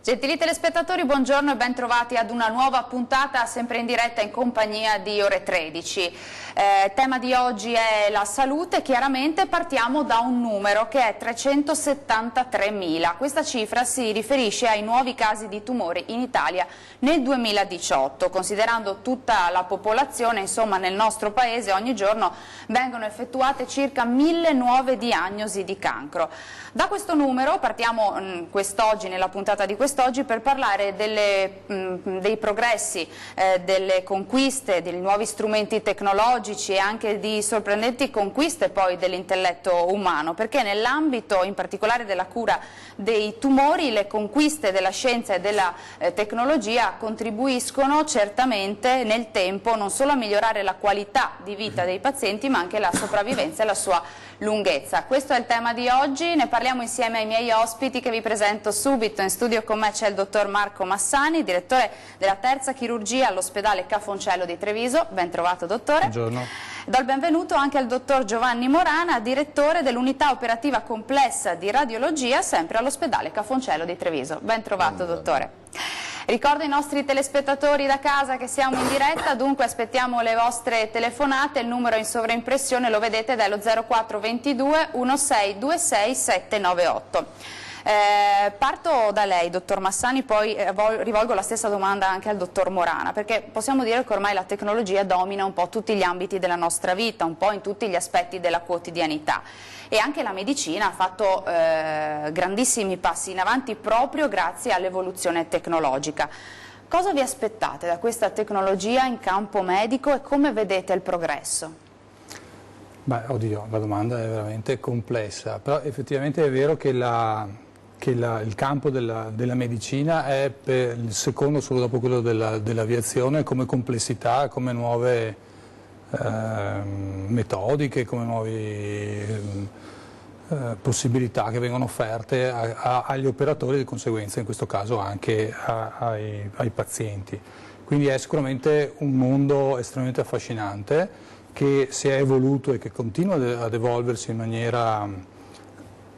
Gentili telespettatori, buongiorno e ben trovati ad una nuova puntata sempre in diretta in compagnia di Ore 13. Tema di oggi è la salute. Chiaramente partiamo da un numero che è 373.000. Questa cifra si riferisce ai nuovi casi di tumori in Italia nel 2018. Considerando tutta la popolazione, insomma nel nostro paese ogni giorno vengono effettuate circa 1000 nuove diagnosi di cancro. Da questo numero partiamo quest'oggi, nella puntata di quest'oggi, per parlare dei progressi, delle conquiste, dei nuovi strumenti tecnologici e anche di sorprendenti conquiste poi dell'intelletto umano, perché nell'ambito in particolare della cura dei tumori le conquiste della scienza e della tecnologia contribuiscono certamente nel tempo non solo a migliorare la qualità di vita dei pazienti ma anche la sopravvivenza e la sua lunghezza. Questo è il tema di oggi, ne parliamo insieme ai miei ospiti che vi presento subito. In studio con me c'è il dottor Marco Massani, direttore della terza chirurgia all'ospedale Ca' Foncello di Treviso. Ben trovato, dottore. Buongiorno. Do il benvenuto anche al dottor Giovanni Morana, direttore dell'unità operativa complessa di radiologia sempre all'ospedale Ca' Foncello di Treviso. Ben trovato, dottore. Ricordo ai nostri telespettatori da casa che siamo in diretta, dunque aspettiamo le vostre telefonate, il numero in sovraimpressione lo vedete ed è lo 0422 1626 798. Parto da lei, dottor Massani, poi rivolgo la stessa domanda anche al dottor Morana, perché possiamo dire che ormai la tecnologia domina un po' tutti gli ambiti della nostra vita, un po' in tutti gli aspetti della quotidianità. E anche la medicina ha fatto grandissimi passi in avanti proprio grazie all'evoluzione tecnologica. Cosa vi aspettate da questa tecnologia in campo medico e come vedete il progresso? Beh, oddio, la domanda è veramente complessa, però effettivamente è vero che il campo della medicina è il secondo solo dopo quello dell'aviazione come complessità, come nuove metodiche, come nuove possibilità che vengono offerte agli operatori e di conseguenza in questo caso anche ai pazienti. Quindi è sicuramente un mondo estremamente affascinante che si è evoluto e che continua ad evolversi in maniera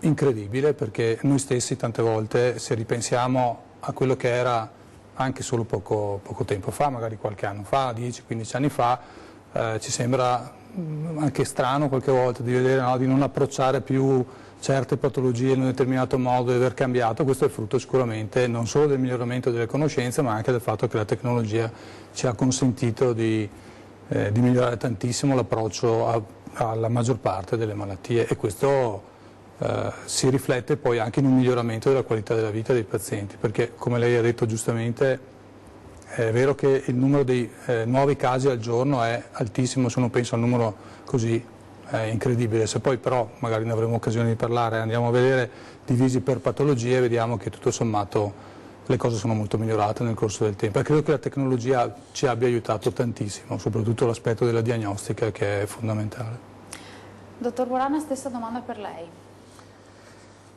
incredibile, perché noi stessi tante volte, se ripensiamo a quello che era anche solo poco tempo fa, magari qualche anno fa, 10-15 anni fa, ci sembra anche strano qualche volta di vedere, no, di non approcciare più certe patologie in un determinato modo, di aver cambiato. Questo è frutto sicuramente non solo del miglioramento delle conoscenze, ma anche del fatto che la tecnologia ci ha consentito di migliorare tantissimo l'approccio alla maggior parte delle malattie, e questo si riflette poi anche in un miglioramento della qualità della vita dei pazienti, perché come lei ha detto giustamente è vero che il numero dei nuovi casi al giorno è altissimo, se uno pensa a un numero così incredibile. Se poi però, magari ne avremo occasione di parlare, andiamo a vedere divisi per patologie, vediamo che tutto sommato le cose sono molto migliorate nel corso del tempo, e credo che la tecnologia ci abbia aiutato tantissimo, soprattutto l'aspetto della diagnostica, che è fondamentale. Dottor Morana, stessa domanda per lei.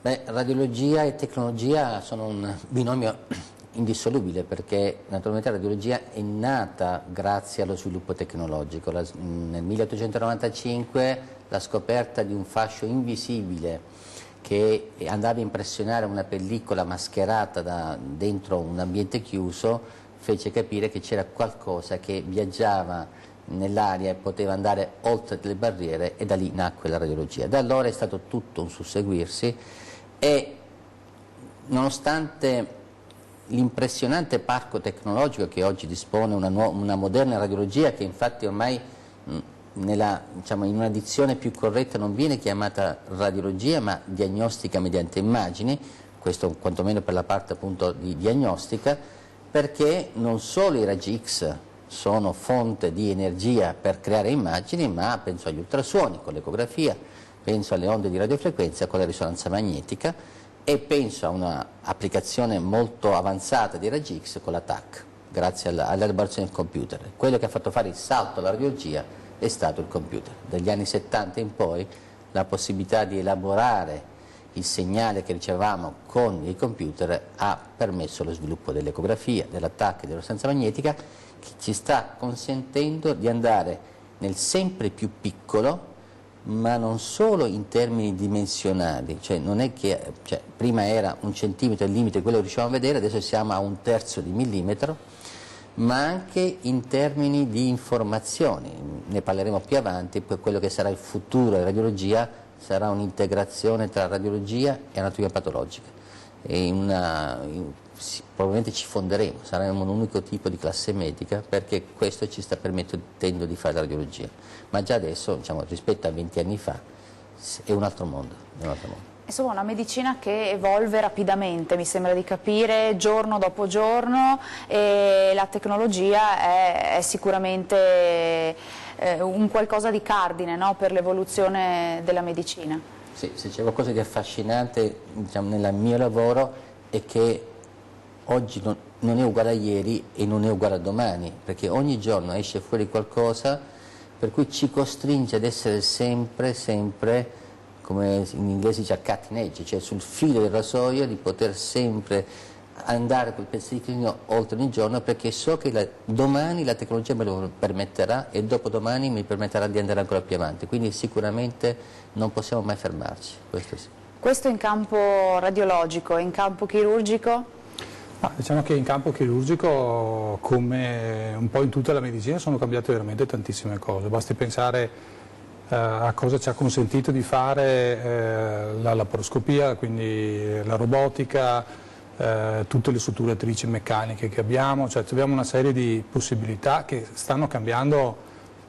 Beh, radiologia e tecnologia sono un binomio indissolubile, perché naturalmente la radiologia è nata grazie allo sviluppo tecnologico. Nel 1895 la scoperta di un fascio invisibile che andava a impressionare una pellicola mascherata dentro un ambiente chiuso fece capire che c'era qualcosa che viaggiava nell'aria e poteva andare oltre le barriere, e da lì nacque la radiologia. Da allora è stato tutto un susseguirsi, e nonostante l'impressionante parco tecnologico che oggi dispone una moderna radiologia, che infatti ormai in una dizione più corretta non viene chiamata radiologia ma diagnostica mediante immagini, questo quantomeno per la parte appunto di diagnostica, perché non solo i raggi X sono fonte di energia per creare immagini, ma penso agli ultrasuoni con l'ecografia, penso alle onde di radiofrequenza con la risonanza magnetica, e penso a un'applicazione molto avanzata di raggi X con la TAC, grazie all'elaborazione del computer. Quello che ha fatto fare il salto alla radiologia è stato il computer. Dagli anni 70 in poi la possibilità di elaborare il segnale che ricevavamo con i computer ha permesso lo sviluppo dell'ecografia, della TAC e della risonanza magnetica, che ci sta consentendo di andare nel sempre più piccolo ma non solo in termini dimensionali, cioè non è che prima era 1 centimetro il limite, quello che riusciamo a vedere, adesso siamo a 1/3 di millimetro, ma anche in termini di informazioni, ne parleremo più avanti, per quello che sarà il futuro della radiologia sarà un'integrazione tra radiologia e anatomia patologica, e probabilmente ci fonderemo, saremo un unico tipo di classe medica, perché questo ci sta permettendo di fare la radiologia, ma già adesso, diciamo, rispetto a 20 anni fa è un altro mondo. Insomma, una medicina che evolve rapidamente, mi sembra di capire, giorno dopo giorno, e la tecnologia è sicuramente un qualcosa di cardine, no, per l'evoluzione della medicina. Sì, se c'è qualcosa di affascinante, diciamo, nel mio lavoro è che oggi non è uguale a ieri e non è uguale a domani, perché ogni giorno esce fuori qualcosa per cui ci costringe ad essere sempre, come in inglese si dice, cutting edge, cioè sul filo del rasoio, di poter sempre andare quel pezzettino oltre ogni giorno, perché so che domani la tecnologia me lo permetterà e dopodomani mi permetterà di andare ancora più avanti, quindi sicuramente non possiamo mai fermarci, questo sì. Questo in campo radiologico, in campo chirurgico? Diciamo che in campo chirurgico, come un po' in tutta la medicina, sono cambiate veramente tantissime cose. Basti pensare a cosa ci ha consentito di fare la laparoscopia, quindi la robotica, tutte le sutturatrici meccaniche che abbiamo, cioè abbiamo una serie di possibilità che stanno cambiando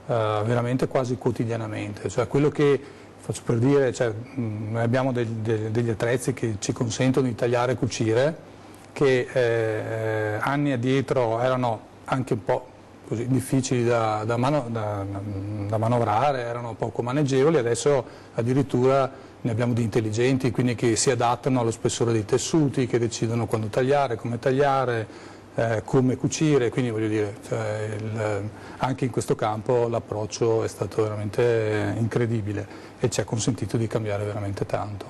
veramente quasi quotidianamente. Cioè, quello che faccio per dire, cioè, noi abbiamo degli attrezzi che ci consentono di tagliare e cucire, che anni addietro erano anche un po' così difficili da manovrare, erano poco maneggevoli, adesso addirittura ne abbiamo di intelligenti, quindi che si adattano allo spessore dei tessuti, che decidono quando tagliare, come cucire, quindi voglio dire, anche in questo campo l'approccio è stato veramente incredibile e ci ha consentito di cambiare veramente tanto.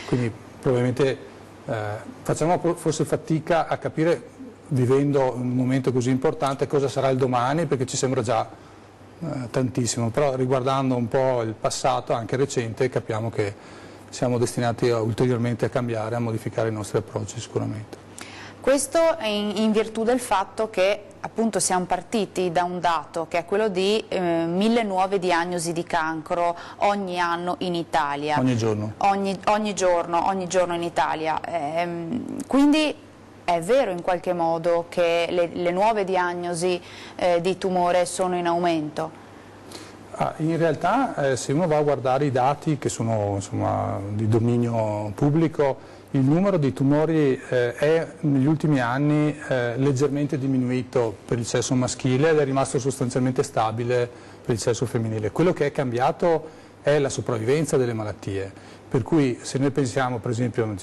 Quindi probabilmente facciamo forse fatica a capire, vivendo un momento così importante, cosa sarà il domani, perché ci sembra già tantissimo, però riguardando un po' il passato, anche recente, capiamo che siamo destinati ulteriormente a cambiare, a modificare i nostri approcci sicuramente. Questo in virtù del fatto che appunto siamo partiti da un dato che è quello di 1000 nuove diagnosi di cancro ogni anno in Italia. Ogni giorno. Ogni giorno in Italia. Quindi è vero in qualche modo che le nuove diagnosi di tumore sono in aumento? In realtà se uno va a guardare i dati che sono, insomma, di dominio pubblico, il numero di tumori è negli ultimi anni leggermente diminuito per il sesso maschile ed è rimasto sostanzialmente stabile per il sesso femminile. Quello che è cambiato è la sopravvivenza delle malattie, per cui se noi pensiamo per esempio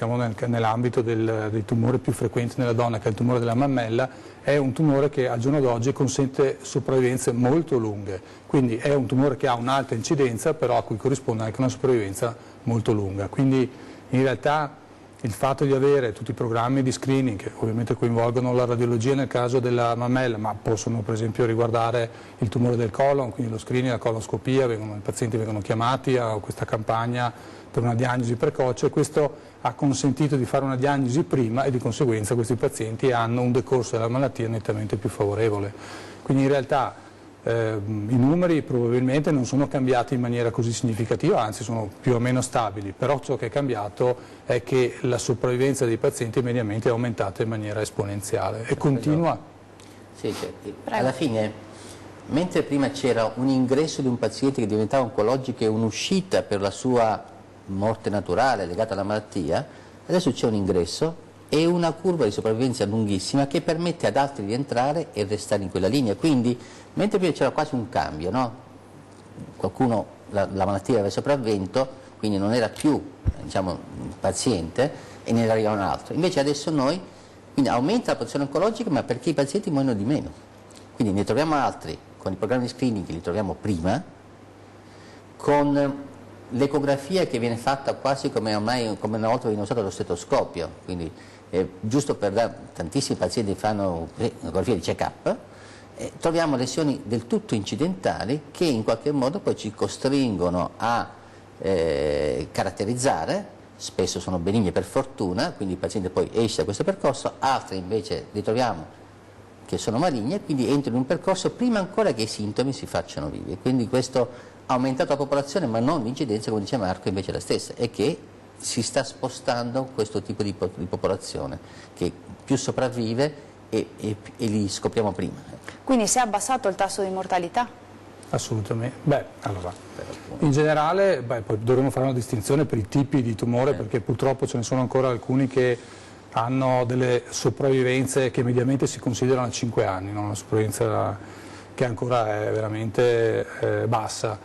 nell'ambito dei tumori più frequenti nella donna, che è il tumore della mammella, è un tumore che al giorno d'oggi consente sopravvivenze molto lunghe, quindi è un tumore che ha un'alta incidenza, però a cui corrisponde anche una sopravvivenza molto lunga. Quindi in realtà il fatto di avere tutti i programmi di screening, che ovviamente coinvolgono la radiologia nel caso della mammella, ma possono per esempio riguardare il tumore del colon, quindi lo screening, la coloscopia, i pazienti vengono chiamati a questa campagna per una diagnosi precoce, questo ha consentito di fare una diagnosi prima e di conseguenza questi pazienti hanno un decorso della malattia nettamente più favorevole. Quindi in realtà i numeri probabilmente non sono cambiati in maniera così significativa, anzi sono più o meno stabili, però ciò che è cambiato è che la sopravvivenza dei pazienti mediamente è aumentata in maniera esponenziale e continua. Sì, alla fine, mentre prima c'era un ingresso di un paziente che diventava oncologico e un'uscita per la sua morte naturale legata alla malattia, adesso c'è un ingresso e una curva di sopravvivenza lunghissima che permette ad altri di entrare e restare in quella linea. Quindi, mentre prima c'era quasi un cambio, no? Qualcuno, la malattia aveva sopravvento, quindi non era più, diciamo, paziente e ne arriva un altro. Invece adesso quindi aumenta la posizione oncologica, ma perché i pazienti muoiono di meno. Quindi ne troviamo altri con i programmi di screening che li troviamo prima, con l'ecografia che viene fatta quasi come una volta viene usato lo stetoscopio, quindi giusto per tantissimi pazienti fanno ecografia di check-up, troviamo lesioni del tutto incidentali che in qualche modo poi ci costringono a caratterizzare, spesso sono benigne per fortuna, quindi il paziente poi esce da questo percorso, altri invece ritroviamo che sono maligne, quindi entrano in un percorso prima ancora che i sintomi si facciano vivi. Quindi questo ha aumentato la popolazione, ma non l'incidenza, come dice Marco, invece è la stessa, è che si sta spostando questo tipo di popolazione, che più sopravvive e li scopriamo prima. Quindi si è abbassato il tasso di mortalità? Assolutamente. Beh, allora, in generale poi dovremmo fare una distinzione per i tipi di tumore, perché purtroppo ce ne sono ancora alcuni che hanno delle sopravvivenze che mediamente si considerano a 5 anni, no? Una sopravvivenza che ancora è veramente bassa.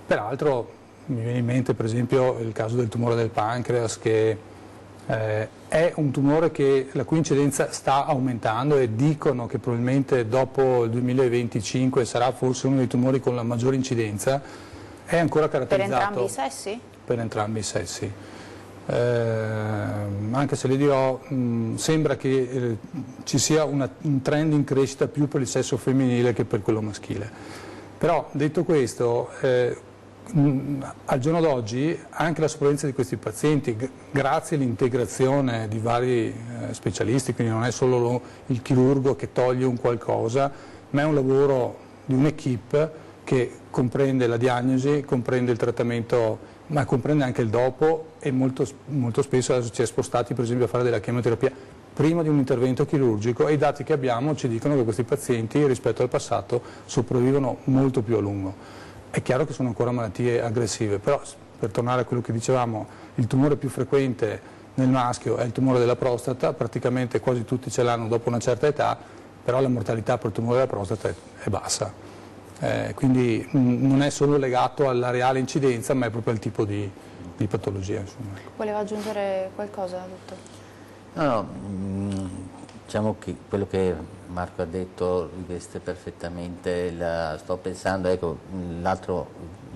Peraltro mi viene in mente per esempio il caso del tumore del pancreas, che è un tumore la cui incidenza sta aumentando, e dicono che probabilmente dopo il 2025 sarà forse uno dei tumori con la maggiore incidenza. È ancora caratterizzato per entrambi i sessi? Per entrambi i sessi. Anche se le dirò, sembra che ci sia un trend in crescita più per il sesso femminile che per quello maschile. Però detto questo, al giorno d'oggi anche la sopravvivenza di questi pazienti, grazie all'integrazione di vari specialisti, quindi non è solo il chirurgo che toglie un qualcosa, ma è un lavoro di un'equipe che comprende la diagnosi, comprende il trattamento, ma comprende anche il dopo, e molto spesso adesso ci è spostati per esempio a fare della chemioterapia prima di un intervento chirurgico, e i dati che abbiamo ci dicono che questi pazienti rispetto al passato sopravvivono molto più a lungo. È chiaro che sono ancora malattie aggressive, però per tornare a quello che dicevamo, il tumore più frequente nel maschio è il tumore della prostata, praticamente quasi tutti ce l'hanno dopo una certa età, però la mortalità per il tumore della prostata è bassa. Quindi non è solo legato alla reale incidenza, ma è proprio al tipo di patologia. Insomma. Voleva aggiungere qualcosa, dottore? No, diciamo che quello che Marco ha detto riveste perfettamente, sto pensando, ecco, l'altro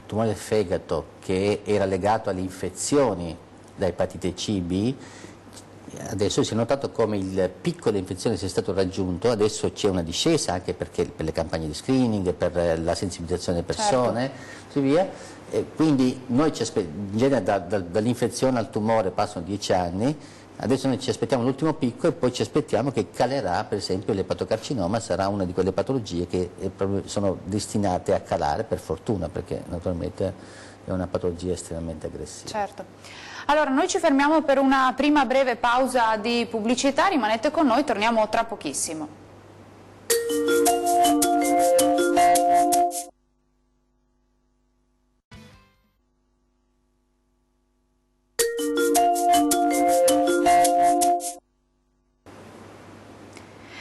tumore del fegato che era legato alle infezioni da epatite C, B, adesso si è notato come il picco di infezione sia stato raggiunto, adesso c'è una discesa anche perché per le campagne di screening, per la sensibilizzazione delle persone, così via. E quindi noi in genere dall'infezione al tumore passano 10 anni, adesso noi ci aspettiamo l'ultimo picco e poi ci aspettiamo che calerà, per esempio l'epatocarcinoma sarà una di quelle patologie che sono destinate a calare, per fortuna, perché naturalmente è una patologia estremamente aggressiva. Certo. Allora, noi ci fermiamo per una prima breve pausa di pubblicità, rimanete con noi, torniamo tra pochissimo.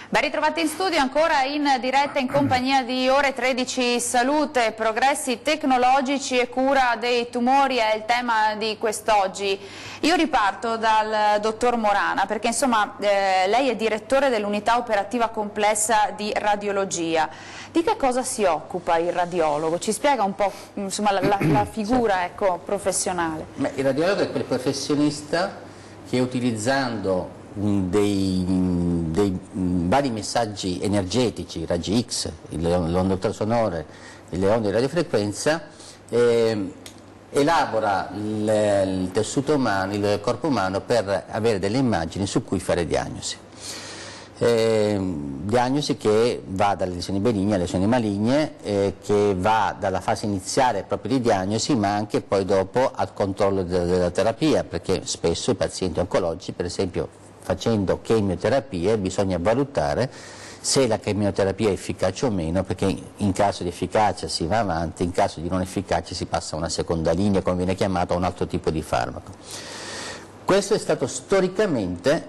Ben ritrovati in studio, ancora in diretta in compagnia di Ore 13 Salute, progressi tecnologici e cura dei tumori è il tema di quest'oggi. Io riparto dal dottor Morana perché insomma lei è direttore dell'unità operativa complessa di radiologia. Di che cosa si occupa il radiologo? Ci spiega un po' insomma, la figura ecco, professionale? Il radiologo è quel professionista che utilizzando dei vari messaggi energetici, raggi X, le onde ultrasonore e le onde di radiofrequenza, elabora il tessuto umano, il corpo umano per avere delle immagini su cui fare diagnosi. Diagnosi che va dalle lesioni benigne alle lesioni maligne, che va dalla fase iniziale proprio di diagnosi ma anche poi dopo al controllo della terapia, perché spesso i pazienti oncologici, per esempio facendo chemioterapie, bisogna valutare se la chemioterapia è efficace o meno, perché in caso di efficacia si va avanti, in caso di non efficacia si passa a una seconda linea, come viene chiamato, a un altro tipo di farmaco. Questo è stato storicamente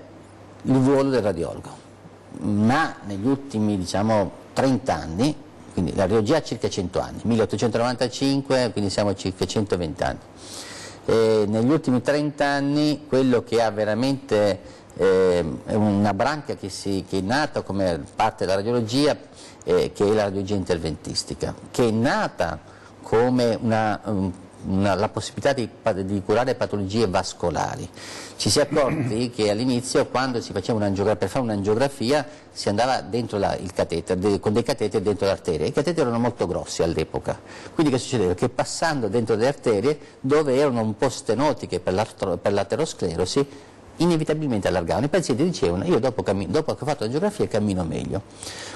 il ruolo del radiologo, ma negli ultimi 30 anni, quindi la radiologia ha circa 100 anni, 1895, quindi siamo a circa 120 anni. Negli ultimi 30 anni quello che ha veramente è una branca che è nata come parte della radiologia, che è la radiologia interventistica, che è nata come la possibilità di curare patologie vascolari. Ci si è accorti che all'inizio, quando si faceva per fare un'angiografia, si andava dentro il catetere, con dei cateteri dentro l'arteria. I cateteri erano molto grossi all'epoca, quindi che succedeva? Che passando dentro le arterie, dove erano un po' stenotiche per l'aterosclerosi, inevitabilmente allargavano. I pazienti dicevano: io dopo che ho fatto l'angiografia cammino meglio.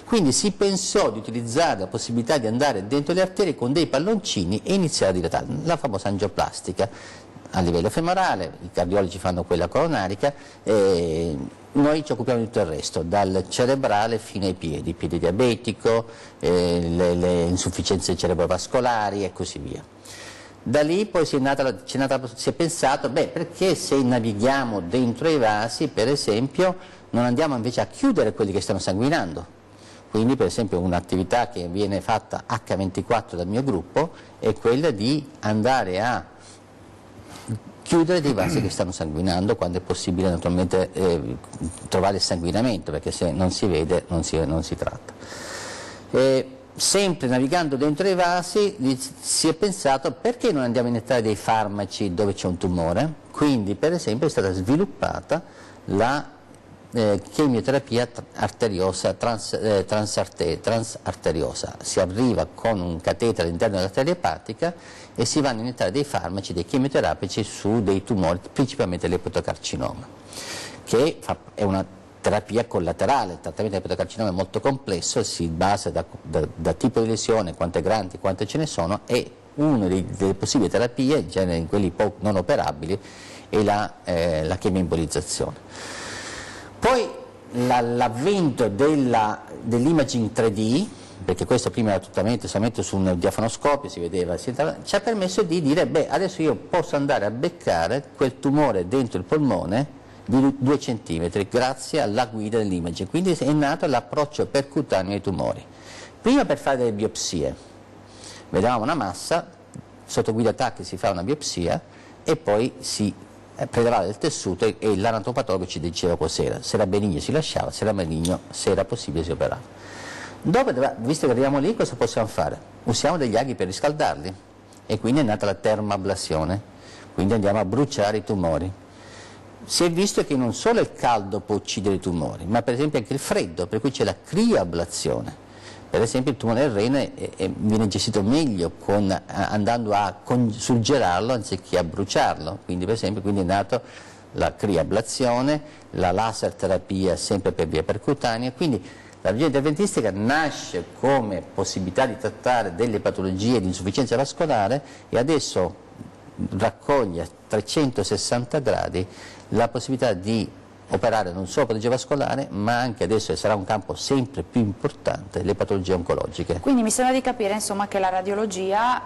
Quindi si pensò di utilizzare la possibilità di andare dentro le arterie con dei palloncini e iniziare a dilatare, la famosa angioplastica a livello femorale. I cardiologi fanno quella coronarica, noi ci occupiamo di tutto il resto, dal cerebrale fino ai piedi, piede diabetico, le insufficienze cerebrovascolari e così via. Da lì poi si è pensato, perché se navighiamo dentro i vasi, per esempio, non andiamo invece a chiudere quelli che stanno sanguinando. Quindi, per esempio, un'attività che viene fatta H24 dal mio gruppo è quella di andare a chiudere dei vasi che stanno sanguinando, quando è possibile naturalmente trovare il sanguinamento, perché se non si vede non si tratta. Sempre navigando dentro i vasi si è pensato: perché non andiamo a iniettare dei farmaci dove c'è un tumore? Quindi, per esempio, è stata sviluppata la chemioterapia arteriosa, transarteriosa. Si arriva con un catetere all'interno dell'arteria epatica e si vanno a iniettare dei farmaci, dei chemioterapici su dei tumori, principalmente l'epatocarcinoma, che è una terapia collaterale. Il trattamento dell'epatocarcinoma è molto complesso, si basa da tipo di lesione, quante grandi, quante ce ne sono, e una delle possibili terapie, in genere in quelli non operabili, è la chemioembolizzazione. Poi l'avvento dell'imaging 3D, perché questo prima era trattamento solamente su un diafonoscopio, si vedeva, ci ha permesso di dire: adesso io posso andare a beccare quel tumore dentro il polmone di 2 centimetri grazie alla guida dell'imaging. Quindi è nato l'approccio percutaneo ai tumori. Prima per fare delle biopsie, vedevamo una massa, sotto guida TAC si fa una biopsia e poi si prelevava del tessuto e l'anatopatologo ci diceva cos'era. Se era benigno si lasciava, se era maligno, se era possibile, si operava. Dopo, visto che arriviamo lì, cosa possiamo fare? Usiamo degli aghi per riscaldarli, e quindi è nata la termoablazione, quindi andiamo a bruciare i tumori. Si è visto che non solo il caldo può uccidere i tumori, ma per esempio anche il freddo, per cui c'è la crioablazione. Per esempio il tumore del rene viene gestito meglio andando a surgelarlo anziché a bruciarlo, quindi per esempio è nato la crioablazione, la laser terapia sempre per via percutanea. Quindi la radiologia interventistica nasce come possibilità di trattare delle patologie di insufficienza vascolare e adesso raccoglie a 360 gradi la possibilità di operare non solo patologia vascolare, ma anche, adesso sarà un campo sempre più importante, le patologie oncologiche. Quindi mi sembra di capire, insomma, che la radiologia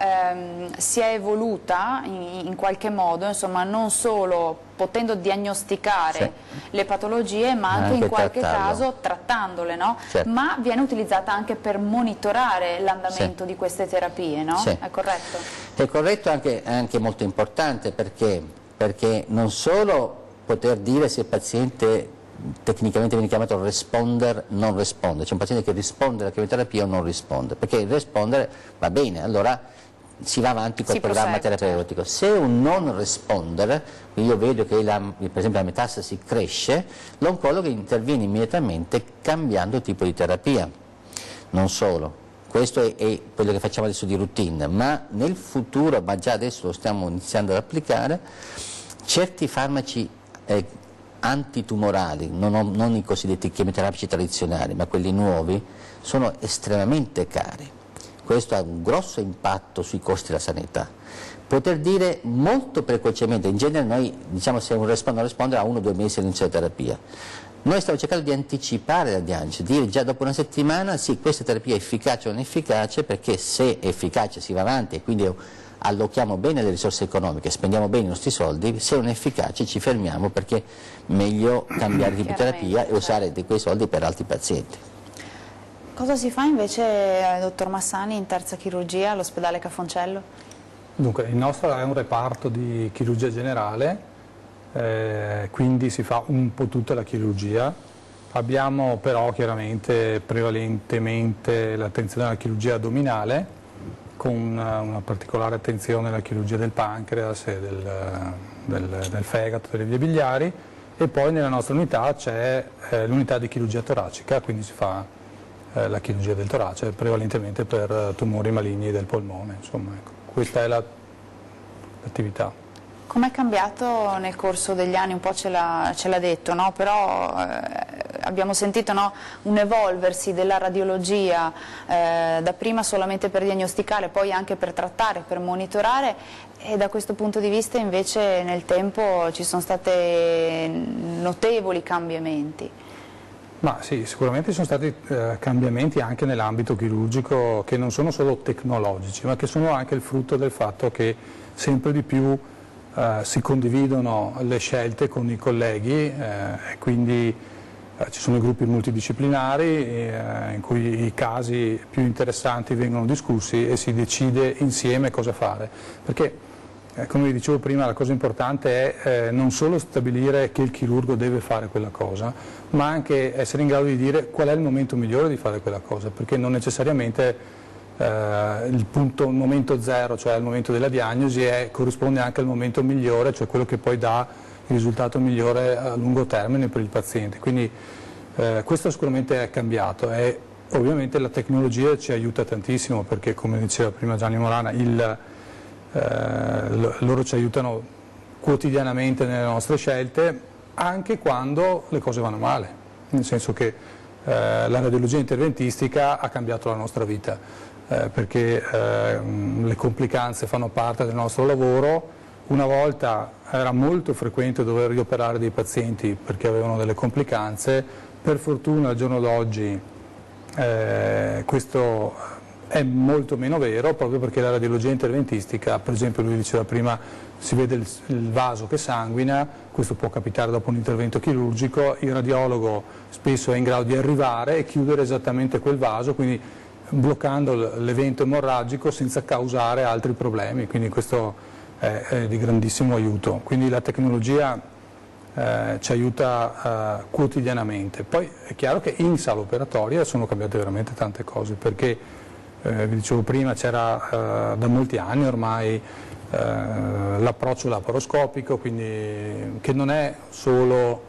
si è evoluta in qualche modo, insomma, non solo potendo diagnosticare le patologie, ma anche in qualche caso trattandole, no? Certo. Ma viene utilizzata anche per monitorare l'andamento di queste terapie, no? È corretto? È corretto, anche molto importante, perché non solo poter dire se il paziente tecnicamente viene chiamato responder, non risponde, c'è un paziente che risponde alla chemioterapia o non risponde, perché il rispondere va bene, allora si va avanti col programma terapeutico. Se è un non rispondere, io vedo che per esempio la metastasi cresce, l'oncologo interviene immediatamente cambiando tipo di terapia. Non solo, questo è quello che facciamo adesso di routine, ma nel futuro, ma già adesso lo stiamo iniziando ad applicare, certi farmaci antitumorali, non i cosiddetti chemioterapici tradizionali, ma quelli nuovi, sono estremamente cari. Questo ha un grosso impatto sui costi della sanità. Poter dire molto precocemente, in genere noi diciamo se un non risponde a 1 o 2 mesi all'inizio della terapia. Noi stiamo cercando di anticipare la diagnosi, dire già dopo una settimana sì, questa terapia è efficace o non efficace, perché se è efficace si va avanti e quindi allochiamo bene le risorse economiche, spendiamo bene i nostri soldi, se non è efficace ci fermiamo, perché è meglio cambiare tipo di terapia e usare quei soldi per altri pazienti. Cosa si fa invece, dottor Massani, in terza chirurgia all'ospedale Cafoncello? Dunque, il nostro è un reparto di chirurgia generale, quindi si fa un po' tutta la chirurgia. Abbiamo però chiaramente prevalentemente l'attenzione alla chirurgia addominale, con una particolare attenzione alla chirurgia del pancreas e del fegato, delle vie biliari, e poi nella nostra unità c'è l'unità di chirurgia toracica, quindi si fa la chirurgia del torace prevalentemente per tumori maligni del polmone, insomma, ecco, questa è l'attività. Com'è cambiato nel corso degli anni? Un po' ce l'ha detto, no? Però abbiamo sentito, no, un evolversi della radiologia, dapprima solamente per diagnosticare, poi anche per trattare, per monitorare, e da questo punto di vista invece nel tempo ci sono stati notevoli cambiamenti. Ma sì, sicuramente ci sono stati cambiamenti anche nell'ambito chirurgico che non sono solo tecnologici, ma che sono anche il frutto del fatto che sempre di più si condividono le scelte con i colleghi, e quindi ci sono i gruppi multidisciplinari in cui i casi più interessanti vengono discussi e si decide insieme cosa fare. Perché, come vi dicevo prima, la cosa importante è non solo stabilire che il chirurgo deve fare quella cosa, ma anche essere in grado di dire qual è il momento migliore di fare quella cosa, perché non necessariamente il momento zero, cioè il momento della diagnosi, corrisponde anche al momento migliore, cioè quello che poi dà il risultato migliore a lungo termine per il paziente. Quindi questo sicuramente è cambiato e ovviamente la tecnologia ci aiuta tantissimo, perché come diceva prima Gianni Morana, loro ci aiutano quotidianamente nelle nostre scelte, anche quando le cose vanno male, nel senso che la radiologia interventistica ha cambiato la nostra vita. Perché le complicanze fanno parte del nostro lavoro. Una volta era molto frequente dover rioperare dei pazienti perché avevano delle complicanze, per fortuna al giorno d'oggi questo è molto meno vero, proprio perché la radiologia interventistica, per esempio lui diceva prima, si vede il vaso che sanguina, questo può capitare dopo un intervento chirurgico, il radiologo spesso è in grado di arrivare e chiudere esattamente quel vaso, quindi bloccando l'evento emorragico senza causare altri problemi, quindi questo è di grandissimo aiuto. Quindi la tecnologia ci aiuta quotidianamente. Poi è chiaro che in sala operatoria sono cambiate veramente tante cose, perché vi dicevo prima c'era da molti anni ormai l'approccio laparoscopico, quindi che non è solo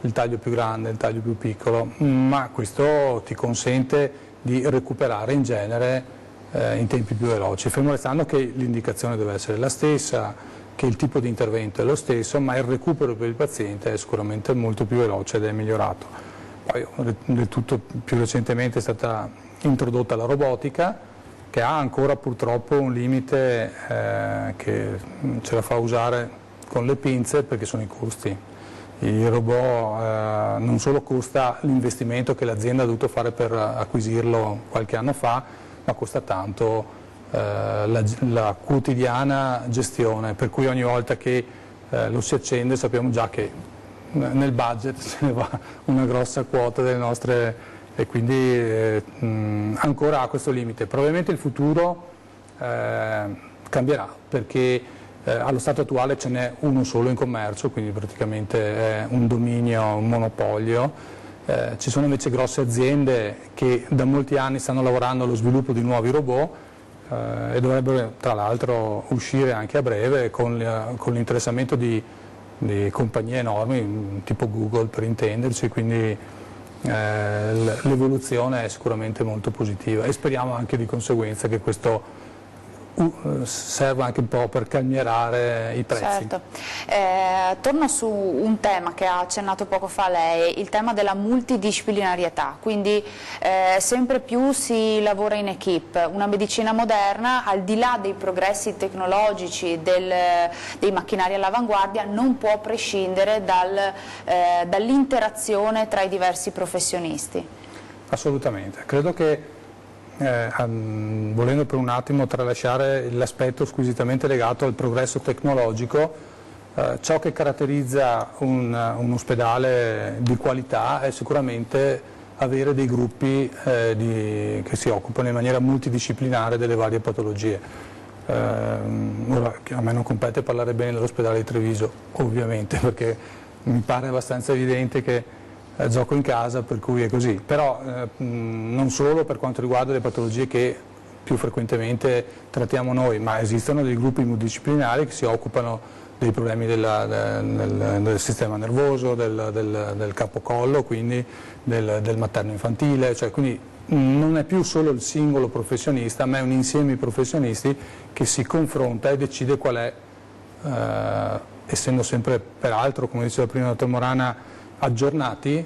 il taglio più grande, il taglio più piccolo, ma questo ti consente di recuperare in genere in tempi più veloci, fermo restando che l'indicazione deve essere la stessa, che il tipo di intervento è lo stesso, ma il recupero per il paziente è sicuramente molto più veloce ed è migliorato. Poi del tutto più recentemente è stata introdotta la robotica, che ha ancora purtroppo un limite che ce la fa usare con le pinze, perché sono i costi. Il robot non solo costa l'investimento che l'azienda ha dovuto fare per acquisirlo qualche anno fa, ma costa tanto la quotidiana gestione, per cui ogni volta che lo si accende sappiamo già che nel budget se ne va una grossa quota delle nostre, e quindi ancora ha questo limite. Probabilmente il futuro cambierà, perché allo stato attuale ce n'è uno solo in commercio, quindi praticamente è un dominio, un monopolio. Ci sono invece grosse aziende che da molti anni stanno lavorando allo sviluppo di nuovi robot e dovrebbero tra l'altro uscire anche a breve con l'interessamento di compagnie enormi, tipo Google per intenderci, quindi l'evoluzione è sicuramente molto positiva e speriamo anche di conseguenza che questo serve anche un po' per calmierare i prezzi. Certo. Torno su un tema che ha accennato poco fa lei, il tema della multidisciplinarietà, quindi sempre più si lavora in equipe. Una medicina moderna, al di là dei progressi tecnologici, dei macchinari all'avanguardia, non può prescindere dall'interazione tra i diversi professionisti. Assolutamente, credo che volendo per un attimo tralasciare l'aspetto squisitamente legato al progresso tecnologico, ciò che caratterizza un ospedale di qualità è sicuramente avere dei gruppi che si occupano in maniera multidisciplinare delle varie patologie. Ora, a me non compete parlare bene dell'ospedale di Treviso, ovviamente, perché mi pare abbastanza evidente che gioco in casa, per cui è così, però non solo per quanto riguarda le patologie che più frequentemente trattiamo noi, ma esistono dei gruppi multidisciplinari che si occupano dei problemi del sistema nervoso, del capocollo, quindi del materno infantile, cioè, quindi non è più solo il singolo professionista, ma è un insieme di professionisti che si confronta e decide qual è, essendo sempre peraltro, come diceva prima il dottor Morana, aggiornati,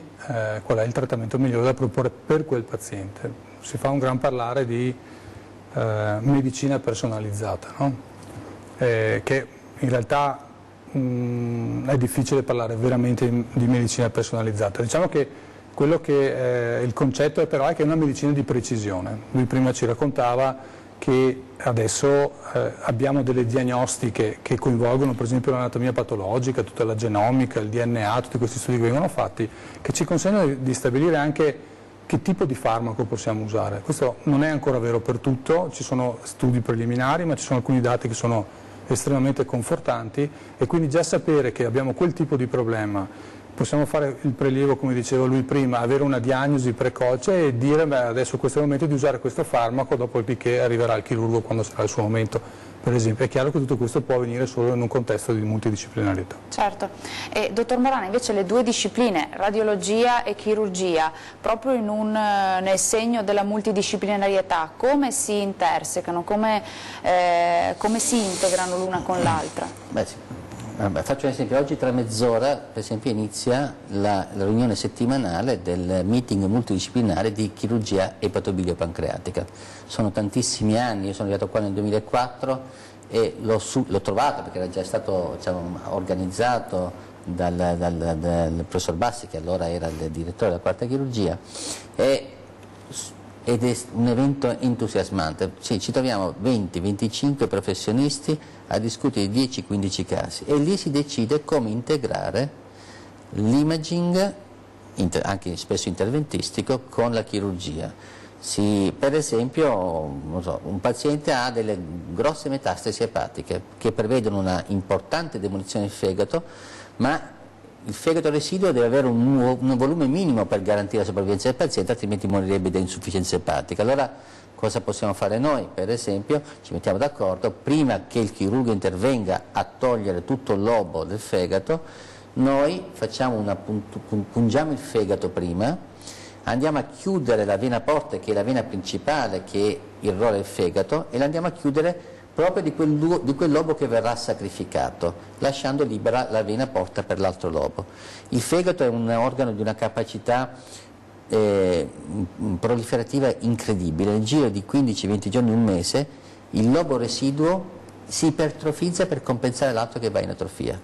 qual è il trattamento migliore da proporre per quel paziente. Si fa un gran parlare di medicina personalizzata, no? Che in realtà è difficile parlare veramente di medicina personalizzata. Diciamo che quello che il concetto è però è che è una medicina di precisione. Lui prima ci raccontava che adesso abbiamo delle diagnostiche che coinvolgono per esempio l'anatomia patologica, tutta la genomica, il DNA, tutti questi studi che vengono fatti, che ci consentono di stabilire anche che tipo di farmaco possiamo usare. Questo non è ancora vero per tutto, ci sono studi preliminari, ma ci sono alcuni dati che sono estremamente confortanti, e quindi già sapere che abbiamo quel tipo di problema, possiamo fare il prelievo, come diceva lui prima, avere una diagnosi precoce e dire beh, adesso questo è il momento di usare questo farmaco, dopodiché arriverà il chirurgo quando sarà il suo momento. Per esempio, è chiaro che tutto questo può avvenire solo in un contesto di multidisciplinarità. Certo. E, dottor Morana, invece le due discipline, radiologia e chirurgia, proprio nel segno della multidisciplinarietà, come si intersecano, come si integrano l'una con l'altra? Beh, sì. Faccio un esempio, oggi tra mezz'ora per esempio inizia la riunione settimanale del meeting multidisciplinare di chirurgia epatobilio-pancreatica. Sono tantissimi anni, io sono arrivato qua nel 2004 e l'ho trovato perché era già stato, diciamo, organizzato dal professor Bassi, che allora era il direttore della quarta chirurgia, ed è un evento entusiasmante. Sì, ci troviamo 20-25 professionisti a discutere di 10-15 casi e lì si decide come integrare l'imaging, anche spesso interventistico, con la chirurgia. Per esempio, non so, un paziente ha delle grosse metastasi epatiche che prevedono una importante demolizione del fegato, ma il fegato residuo deve avere un volume minimo per garantire la sopravvivenza del paziente, altrimenti morirebbe da insufficienza epatica. Allora cosa possiamo fare noi? Per esempio ci mettiamo d'accordo, prima che il chirurgo intervenga a togliere tutto il lobo del fegato, noi pungiamo il fegato prima, andiamo a chiudere la vena porta, che è la vena principale che irroga il fegato, e la andiamo a chiudere proprio di quel lobo che verrà sacrificato, lasciando libera la vena porta per l'altro lobo. Il fegato è un organo di una capacità proliferativa incredibile. Nel giro di 15-20 giorni, un mese, il lobo residuo si ipertrofizza per compensare l'altro che va in atrofia.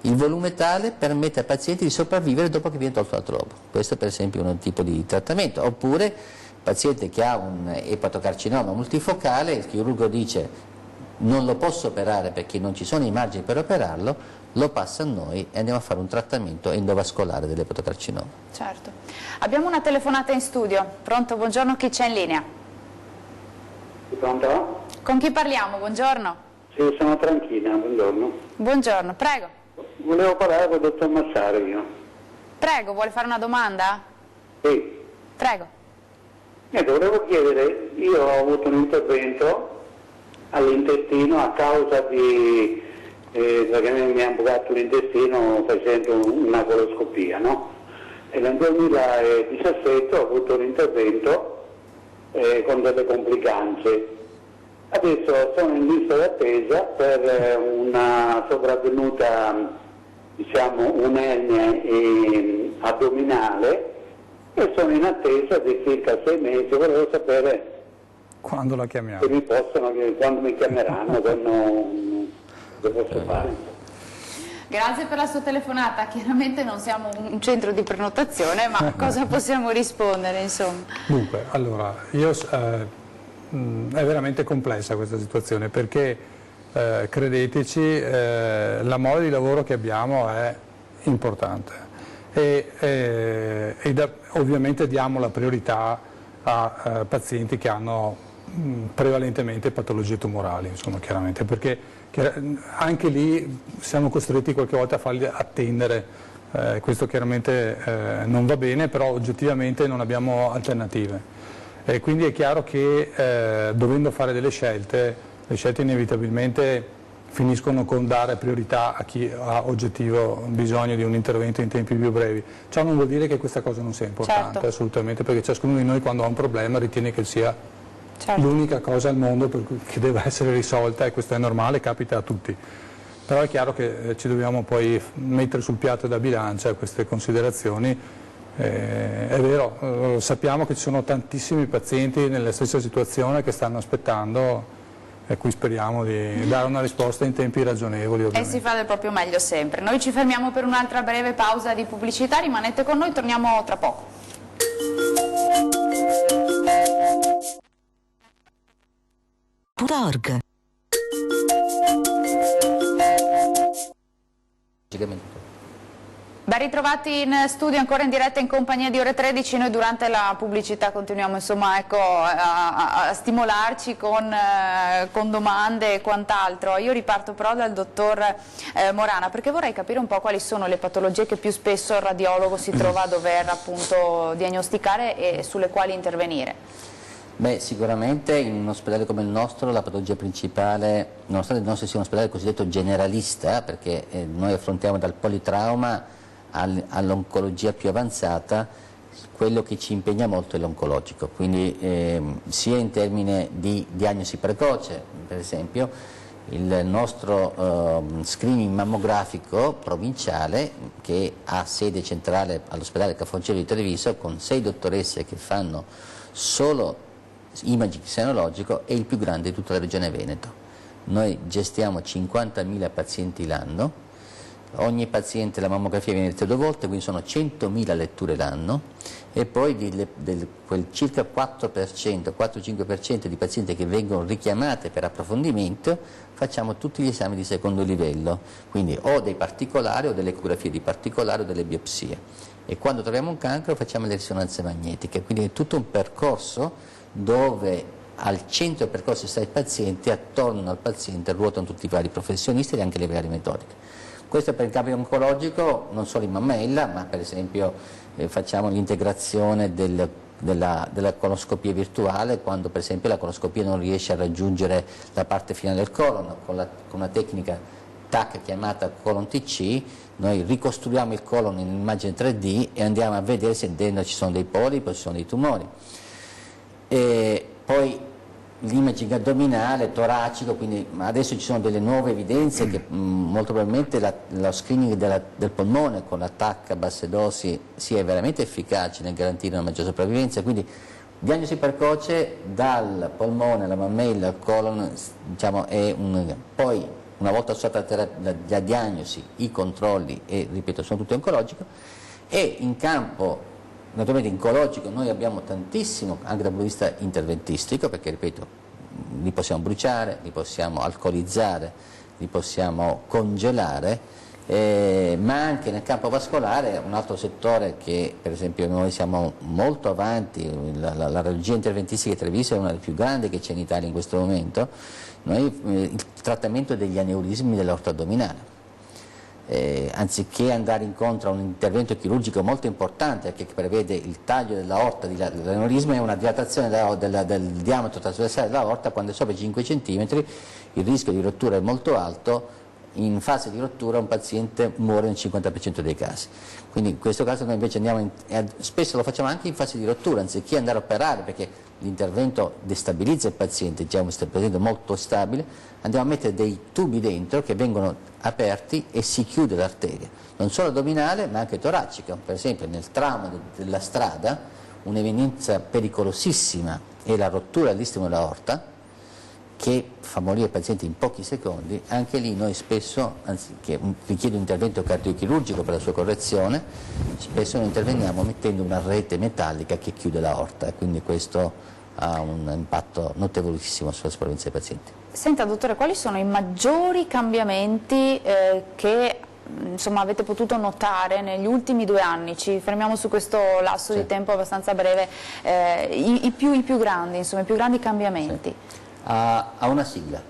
Il volume tale permette ai pazienti di sopravvivere dopo che viene tolto l'altro lobo. Questo per esempio è un tipo di trattamento. Oppure il paziente che ha un epatocarcinoma multifocale, il chirurgo dice non lo posso operare perché non ci sono i margini per operarlo, lo passa a noi e andiamo a fare un trattamento endovascolare dell'epatocarcinoma. Certo. Abbiamo una telefonata in studio. Pronto? Buongiorno, chi c'è in linea? Pronto? Con chi parliamo? Buongiorno. Sì, sono Tranchina, buongiorno. Buongiorno, prego. Volevo parlare con il dottor Massari io. Prego, vuole fare una domanda? Sì. Prego. Volevo chiedere, io ho avuto un intervento all'intestino a causa di perché mi hanno bucato l'intestino facendo una coloscopia, no? E nel 2017 ho avuto un intervento con delle complicanze. Adesso sono in lista d'attesa per una sopravvenuta, diciamo, un'ernia addominale, e sono in attesa di circa 6 mesi. Volevo sapere quando la chiamiamo, se mi possono, quando mi chiameranno, cosa posso fare. Grazie per la sua telefonata. Chiaramente non siamo un centro di prenotazione, ma cosa possiamo rispondere, insomma? Dunque, allora, è veramente complessa questa situazione, perché credeteci, la mole di lavoro che abbiamo è importante e ovviamente diamo la priorità a pazienti che hanno prevalentemente patologie tumorali, insomma, chiaramente, perché anche lì siamo costretti qualche volta a farli attendere, questo chiaramente non va bene, però oggettivamente non abbiamo alternative. E quindi è chiaro che dovendo fare delle scelte, le scelte inevitabilmente finiscono con dare priorità a chi ha oggettivo bisogno di un intervento in tempi più brevi. Ciò non vuol dire che questa cosa non sia importante, certo, assolutamente, perché ciascuno di noi quando ha un problema ritiene che sia certo, l'unica cosa al mondo che deve essere risolta, e questo è normale, capita a tutti. Però è chiaro che ci dobbiamo poi mettere sul piatto da bilancia queste considerazioni. È vero, sappiamo che ci sono tantissimi pazienti nella stessa situazione che stanno aspettando, e qui speriamo di dare una risposta in tempi ragionevoli. E si fa del proprio meglio sempre. Noi ci fermiamo per un'altra breve pausa di pubblicità, rimanete con noi, torniamo tra poco. .org. Ben ritrovati in studio, ancora in diretta in compagnia di Ore 13. Noi durante la pubblicità continuiamo insomma, ecco, a stimolarci con domande e quant'altro. Io riparto però dal dottor Morana, perché vorrei capire un po' quali sono le patologie che più spesso il radiologo si trova a dover appunto diagnosticare e sulle quali intervenire. Beh, sicuramente in un ospedale come il nostro la patologia principale, nonostante il nostro sia un ospedale cosiddetto generalista, perché noi affrontiamo dal politrauma all'oncologia più avanzata, quello che ci impegna molto è l'oncologico, quindi sia in termini di diagnosi precoce, per esempio il nostro screening mammografico provinciale, che ha sede centrale all'ospedale Ca' Froncello di Treviso, con 6 dottoresse che fanno solo imaging senologico, è il più grande di tutta la regione Veneto. Noi gestiamo 50.000 pazienti l'anno. Ogni paziente la mammografia viene detta 2 volte, quindi sono 100.000 letture l'anno, e poi quel circa 4-5% di pazienti che vengono richiamate per approfondimento facciamo tutti gli esami di secondo livello, quindi o dei particolari o delle ecografie di particolari o delle biopsie, e quando troviamo un cancro facciamo le risonanze magnetiche, quindi è tutto un percorso dove al centro del percorso sta il paziente, attorno al paziente ruotano tutti i vari professionisti e anche le varie metodiche. Questo per il campo oncologico, non solo in mammella, ma per esempio facciamo l'integrazione della coloscopia virtuale, quando per esempio la coloscopia non riesce a raggiungere la parte finale del colon, con una tecnica TAC chiamata colon TC, noi ricostruiamo il colon in un'immagine 3D e andiamo a vedere se dentro ci sono dei polipi o ci sono dei tumori. E poi l'imaging addominale, toracico, quindi adesso ci sono delle nuove evidenze che molto probabilmente lo screening del polmone con l'attacco a basse dosi sia veramente efficace nel garantire una maggiore sopravvivenza, quindi diagnosi precoce dal polmone alla mammella al colon, diciamo, poi una volta stata la diagnosi, i controlli, e ripeto sono tutti oncologico, e in campo naturalmente oncologico noi abbiamo tantissimo anche dal punto di vista interventistico, perché ripeto li possiamo bruciare, li possiamo alcolizzare, li possiamo congelare, ma anche nel campo vascolare, un altro settore che per esempio noi siamo molto avanti, la radiologia interventistica di Treviso è una delle più grandi che c'è in Italia in questo momento, il trattamento degli aneurismi dell'aorta addominale. Anziché andare incontro a un intervento chirurgico molto importante che prevede il taglio dell'aorta, l'aneurisma è una dilatazione del diametro trasversale dell'aorta, quando è sopra i 5 cm il rischio di rottura è molto alto, in fase di rottura un paziente muore nel 50% dei casi. Quindi in questo caso noi invece andiamo, spesso lo facciamo anche in fase di rottura, anziché andare a operare, perché l'intervento destabilizza il paziente, già un paziente molto stabile, andiamo a mettere dei tubi dentro che vengono aperti e si chiude l'arteria, non solo addominale ma anche toracica. Per esempio nel trauma della strada un'evenienza pericolosissima è la rottura dell'istmo dell'aorta, che fa morire il paziente in pochi secondi. Anche lì noi spesso, anziché richiede un intervento cardiochirurgico per la sua correzione, spesso noi interveniamo mettendo una rete metallica che chiude l'aorta, e quindi questo ha un impatto notevolissimo sulla sopravvivenza dei pazienti. Senta dottore, quali sono i maggiori cambiamenti che insomma, avete potuto notare negli ultimi 2 anni? Ci fermiamo su questo lasso di tempo abbastanza breve, i più grandi, insomma, i più grandi cambiamenti. Sì. Ha una sigla: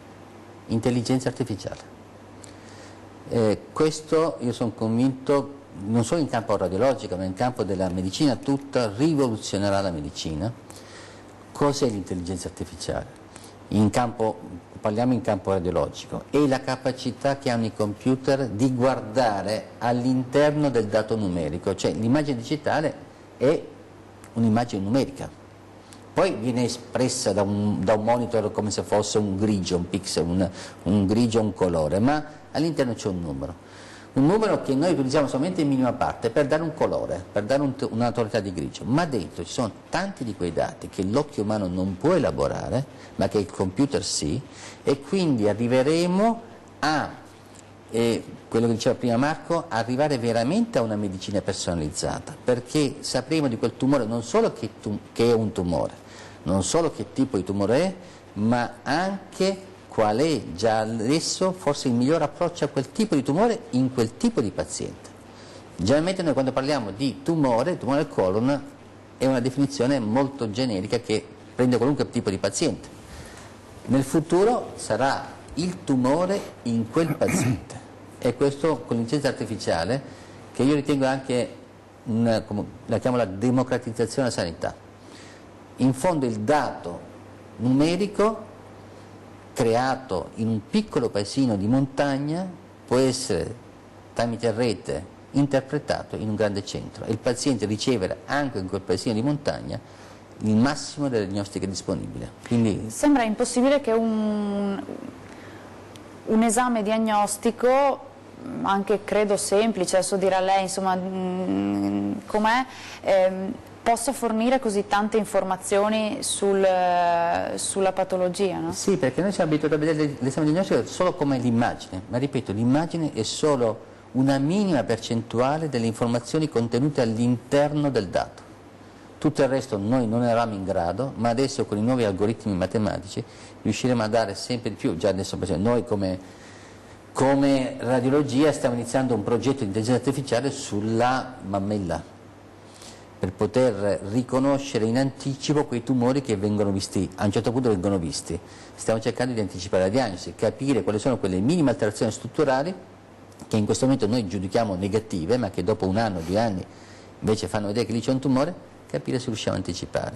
intelligenza artificiale. Questo io sono convinto non solo in campo radiologico ma in campo della medicina tutta rivoluzionerà la medicina, cos'è l'intelligenza artificiale? Parliamo in campo radiologico, è la capacità che hanno i computer di guardare all'interno del dato numerico, cioè l'immagine digitale è un'immagine numerica, poi viene espressa da un monitor come se fosse un grigio, un pixel, un grigio, un colore, ma all'interno c'è un numero che noi utilizziamo solamente in minima parte per dare un colore, per dare una tonalità di grigio, ma dentro ci sono tanti di quei dati che l'occhio umano non può elaborare, ma che il computer sì, e quindi arriveremo a, quello che diceva prima Marco, arrivare veramente a una medicina personalizzata, perché sapremo di quel tumore non solo che è un tumore, non solo che tipo di tumore è, ma anche qual è già adesso forse il miglior approccio a quel tipo di tumore in quel tipo di paziente. Generalmente noi quando parliamo di tumore al colon è una definizione molto generica che prende qualunque tipo di paziente. Nel futuro sarà il tumore in quel paziente, e questo con l'intelligenza artificiale, che io ritengo anche, la chiamo la democratizzazione della sanità. In fondo il dato numerico creato in un piccolo paesino di montagna può essere tramite rete interpretato in un grande centro e il paziente ricevere anche in quel paesino di montagna il massimo delle diagnostiche disponibili. Quindi sembra impossibile che un esame diagnostico, anche credo semplice, adesso dirà lei insomma com'è, possa fornire così tante informazioni sulla patologia, no? Sì, perché noi siamo abituati a vedere l'esame diagnostico solo come l'immagine, ma ripeto, l'immagine è solo una minima percentuale delle informazioni contenute all'interno del dato. Tutto il resto noi non eravamo in grado, ma adesso con i nuovi algoritmi matematici riusciremo a dare sempre di più. Già adesso per esempio, noi come radiologia stiamo iniziando un progetto di intelligenza artificiale sulla mammella, per poter riconoscere in anticipo quei tumori che vengono visti, a un certo punto vengono visti. Stiamo cercando di anticipare la diagnosi, capire quali sono quelle minime alterazioni strutturali che in questo momento noi giudichiamo negative, ma che dopo 1 anno, 2 anni invece fanno vedere che lì c'è un tumore, capire se riusciamo a anticipare.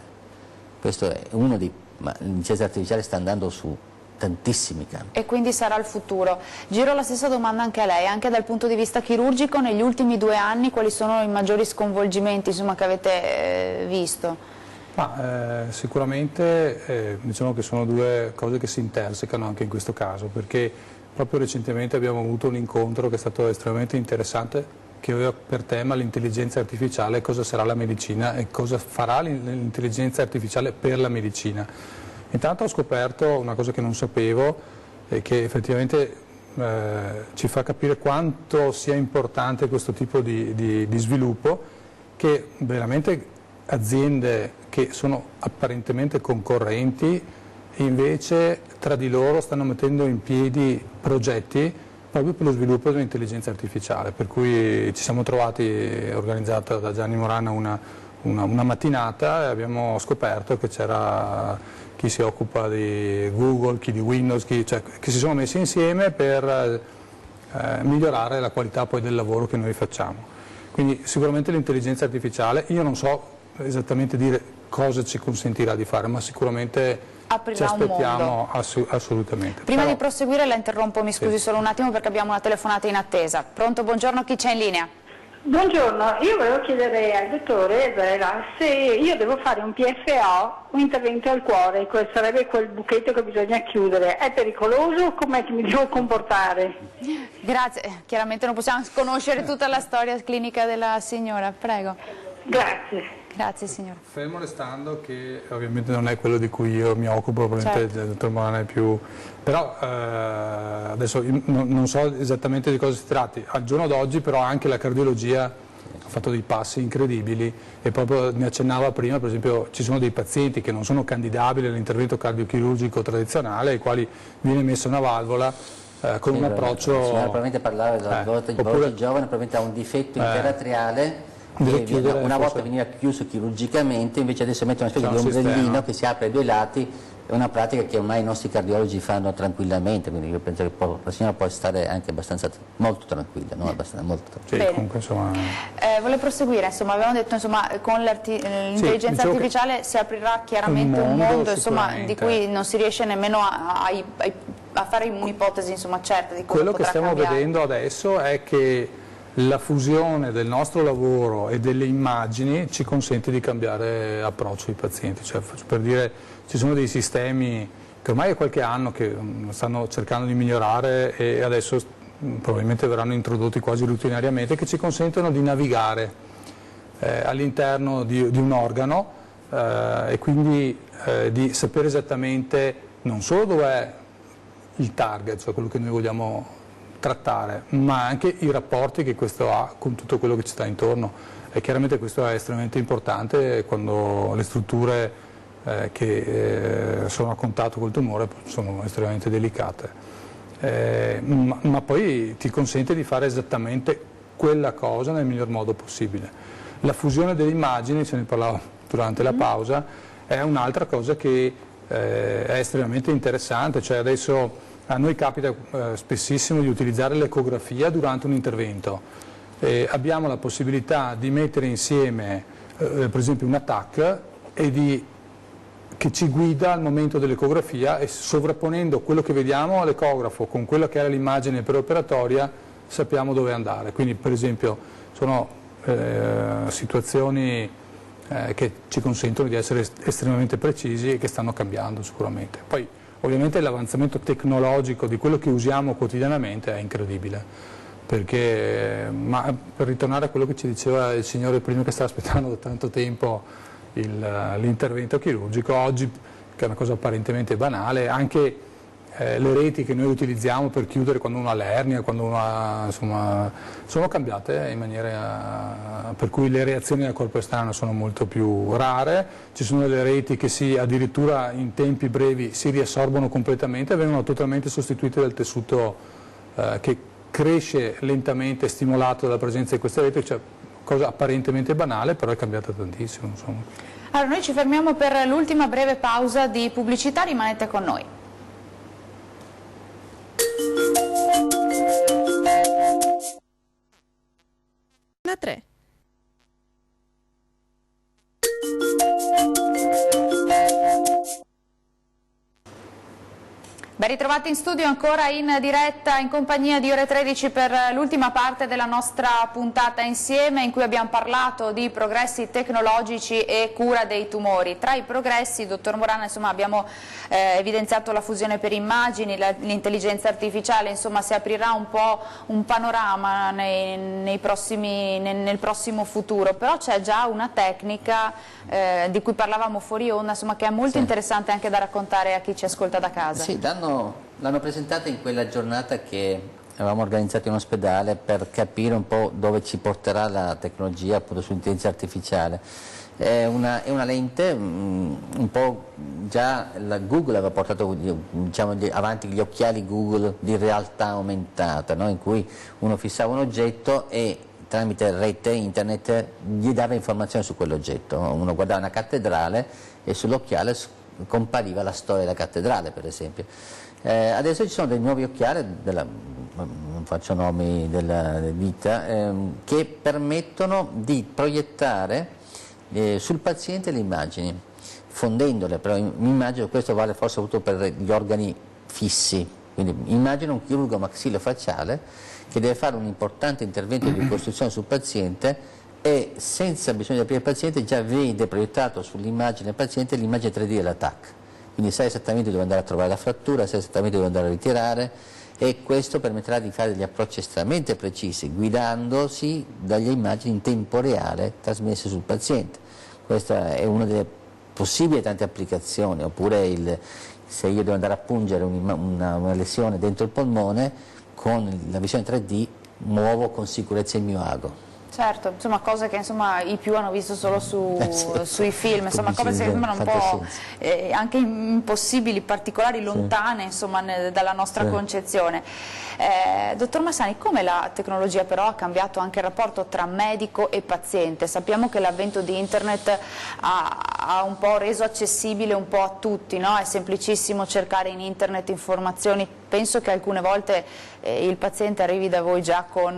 Questo è uno dei... ma l'intelligenza artificiale sta andando su tantissimi campi. E quindi sarà il futuro. Giro la stessa domanda anche a lei, anche dal punto di vista chirurgico, negli ultimi 2 anni quali sono i maggiori sconvolgimenti insomma, che avete visto? Sicuramente diciamo che sono 2 cose che si intersecano anche in questo caso, perché proprio recentemente abbiamo avuto un incontro che è stato estremamente interessante, che aveva per tema l'intelligenza artificiale, cosa sarà la medicina e cosa farà l'intelligenza artificiale per la medicina. Intanto ho scoperto una cosa che non sapevo e che effettivamente ci fa capire quanto sia importante questo tipo di sviluppo, che veramente aziende che sono apparentemente concorrenti invece tra di loro stanno mettendo in piedi progetti proprio per lo sviluppo dell'intelligenza artificiale, per cui ci siamo trovati, organizzata da Gianni Morana, una mattinata e abbiamo scoperto che c'era chi si occupa di Google, chi di Windows, che si sono messi insieme per migliorare la qualità poi del lavoro che noi facciamo. Quindi sicuramente l'intelligenza artificiale, io non so esattamente dire cosa ci consentirà di fare, ma sicuramente aprirà ci aspettiamo assolutamente. Prima di proseguire la interrompo, mi scusi solo un attimo perché abbiamo una telefonata in attesa. Pronto, buongiorno, chi c'è in linea? Buongiorno, io volevo chiedere al dottore Zera se io devo fare un PFO, un intervento al cuore, sarebbe quel buchetto che bisogna chiudere, è pericoloso? Com'è che mi devo comportare? Grazie, chiaramente non possiamo conoscere tutta la storia clinica della signora, prego. Grazie. Grazie signora. Fermo restando che ovviamente non è quello di cui io mi occupo, probabilmente il dottor Morana è più... Però adesso non so esattamente di cosa si tratti. Al giorno d'oggi però anche la cardiologia ha fatto dei passi incredibili e proprio ne accennava prima, per esempio ci sono dei pazienti che non sono candidabili all'intervento cardiochirurgico tradizionale, ai quali viene messa una valvola con un approccio... Probabilmente parlava del volto giovane, probabilmente ha un difetto interatriale. Una volta veniva chiuso chirurgicamente, invece adesso mette una specie di ombrellino che si apre ai 2 lati, una pratica che ormai i nostri cardiologi fanno tranquillamente, quindi io penso che la signora può stare anche abbastanza molto tranquilla, no? Abbastanza, molto tranquilla. Sì, comunque, insomma... Volevo proseguire, insomma, avevamo detto, insomma, con l'intelligenza artificiale si aprirà chiaramente un mondo, insomma, di cui non si riesce nemmeno a fare un'ipotesi, insomma, certa di come quello che stiamo cambiare. vedendo adesso è che la fusione del nostro lavoro e delle immagini ci consente di cambiare approccio ai pazienti, cioè, per dire, ci sono dei sistemi che ormai è qualche anno che stanno cercando di migliorare e adesso probabilmente verranno introdotti quasi rutinariamente, che ci consentono di navigare all'interno di un organo e quindi di sapere esattamente non solo dov'è il target, cioè quello che noi vogliamo trattare, ma anche i rapporti che questo ha con tutto quello che ci sta intorno, e chiaramente questo è estremamente importante quando le strutture che sono a contatto col tumore sono estremamente delicate, ma poi ti consente di fare esattamente quella cosa nel miglior modo possibile. La fusione delle immagini, se ne parlava durante la pausa, è un'altra cosa che è estremamente interessante, cioè adesso a noi capita spessissimo di utilizzare l'ecografia durante un intervento. Abbiamo la possibilità di mettere insieme per esempio una TAC che ci guida al momento dell'ecografia, e sovrapponendo quello che vediamo all'ecografo con quella che era l'immagine preoperatoria sappiamo dove andare. Quindi per esempio sono situazioni che ci consentono di essere estremamente precisi e che stanno cambiando sicuramente. Poi ovviamente l'avanzamento tecnologico di quello che usiamo quotidianamente è incredibile, perché, ma per ritornare a quello che ci diceva il signore prima che stava aspettando da tanto tempo l'intervento chirurgico, oggi, che è una cosa apparentemente banale, anche le reti che noi utilizziamo per chiudere quando uno ha l'ernia, quando uno ha, insomma, sono cambiate in maniera per cui le reazioni al corpo esterno sono molto più rare, ci sono delle reti che addirittura in tempi brevi si riassorbono completamente e vengono totalmente sostituite dal tessuto che cresce lentamente stimolato dalla presenza di queste reti, cioè cosa apparentemente banale, però è cambiata tantissimo. Insomma. Allora noi ci fermiamo per l'ultima breve pausa di pubblicità, rimanete con noi. La 3. Ben ritrovati in studio, ancora in diretta in compagnia di Ore 13 per l'ultima parte della nostra puntata insieme, in cui abbiamo parlato di progressi tecnologici e cura dei tumori. Tra i progressi, dottor Morana, insomma, abbiamo evidenziato la fusione per immagini, l'intelligenza artificiale, insomma si aprirà un po' un panorama nel prossimo futuro, però c'è già una tecnica di cui parlavamo fuori onda, insomma, che è molto interessante anche da raccontare a chi ci ascolta da casa. Sì, l'hanno presentata in quella giornata che avevamo organizzato in ospedale per capire un po' dove ci porterà la tecnologia appunto sull'intelligenza artificiale. È una lente, un po' già Google aveva portato, diciamo, avanti gli occhiali Google di realtà aumentata, no? In cui uno fissava un oggetto e tramite rete internet gli dava informazioni su quell'oggetto. Uno guardava una cattedrale e sull'occhiale compariva la storia della cattedrale, per esempio. Adesso ci sono dei nuovi occhiali, non faccio nomi della vita, che permettono di proiettare sul paziente le immagini, fondendole, però mi immagino questo vale forse soprattutto per gli organi fissi, quindi immagino un chirurgo maxillofaciale che deve fare un importante intervento di ricostruzione sul paziente e senza bisogno di aprire il paziente già vede proiettato sull'immagine del paziente l'immagine 3D della TAC, quindi sa esattamente dove andare a trovare la frattura, sa esattamente dove andare a ritirare, e questo permetterà di fare degli approcci estremamente precisi, guidandosi dalle immagini in tempo reale trasmesse sul paziente. Questa è una delle possibili tante applicazioni, oppure se io devo andare a pungere una lesione dentro il polmone, con la visione 3D muovo con sicurezza il mio ago. Certo, insomma cose che insomma, i più hanno visto solo sui film, insomma cose che sembrano un po' anche impossibili, particolari, lontane insomma, dalla nostra concezione. Dottor Massani, come la tecnologia però ha cambiato anche il rapporto tra medico e paziente? Sappiamo che l'avvento di internet ha ha un po' reso accessibile un po' a tutti, no? È semplicissimo cercare in internet informazioni, penso che alcune volte il paziente arrivi da voi già con